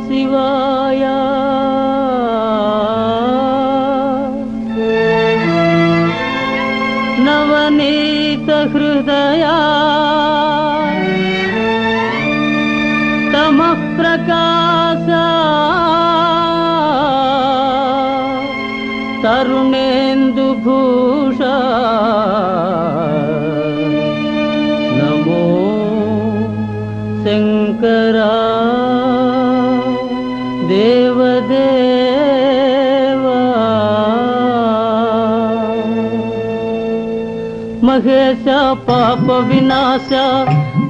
శివాయ నవనీత హృదయా తమః ప్రకాశ తరుణేందు భూష నమో శంకరా దేవదేవా మహేశ పాప వినాశ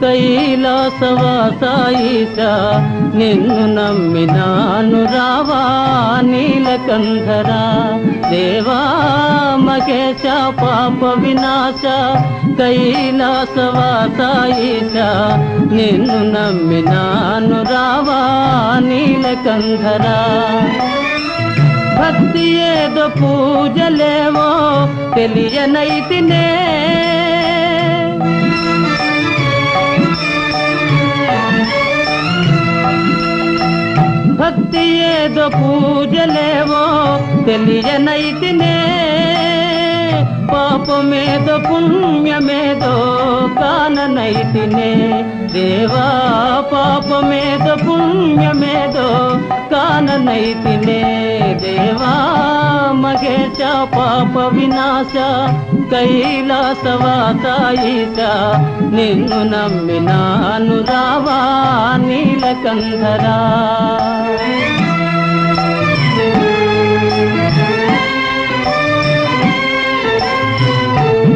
కైలాసవాస ఈశ నిన్ను నమ్మినాను రావా నీలకంధరా దేవా మహేశ పాప వినాశ కైలాసవాస ఈశ నిన్ను నమ్మినాను రావా నీలకంధరా భక్తి ఏదో పూజలేవో తెలియనైతినే భక్తి ఏదో పూజలేవో తెలియనైతినే పాపమేదో పుణ్యమేదో కాననైతినే దేవా పాపమేదో పుణ్యమేదో కాననైతినే దేవా మహేశ పాప వినాశ కైలాసవాస ఈశ నిన్ను నమ్మినాను రావా నీలకంధరా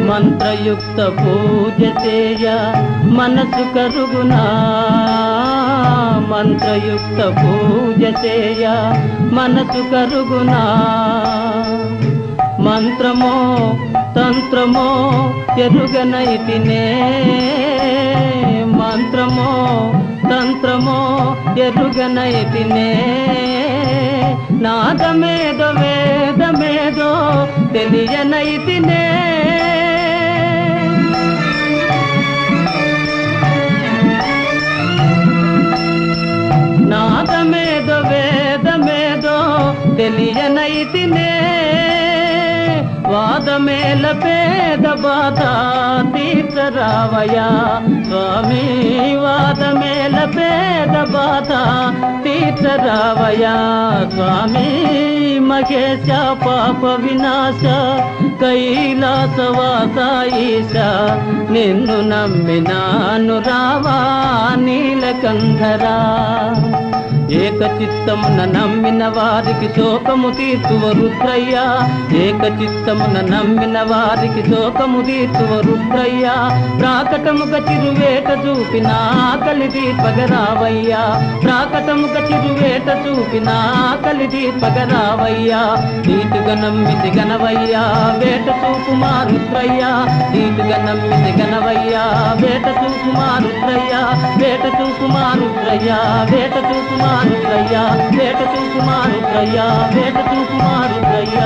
మంత్రయుక్త పూజ చేయ మనసు కరుగునా మంత్రయుక్త పూజ చేయ మనసు కరుగునా మంత్రమో తంత్రమో ఎరుగనైతినే మంత్రమో తంత్రమో ఎరుగనైతినే నాదమేదో వేదమేదో తెలియనైతినే నాదమేదో వేదమేదో తెలియనైతినే వాదమేల పేద బాధ తీర్చరావయ్యా స్వామి వాదమేల పేద బాధ తీర్చరావయ్యా స్వామి మహేశ పాప వినాశ కైలాసవాస ఈశ నిన్ను నమ్మినాను రావా నీలకంధరా ఏకచిత్తమున నమ్మిన వారికి శోకము తీర్చువ రుద్రయ్య ఏకచిత్తమున నమ్మిన వారికి శోకము తీర్చువ రుద్రయ్య ప్రాకటముగ చిరువేట చూపిన ఆకలి దీపగరావయ్యా ప్రాకటముగ చిరువేట చూపిన ఆకలి దీపగరావయ్యా నీటుగా నమ్మితి గనవయ్యా వేట చూపు మా రుద్రయ్య నీటుగా నమ్మితి గనవయ్యా వేట చూపు మా రుద్రయ్య వేట చూపు మా రుద్రయ్య వేట చూపు మా రుద్రయ్య వేట చూపు మా రుద్రయ్య వేట చూపు మా రుద్రయ్య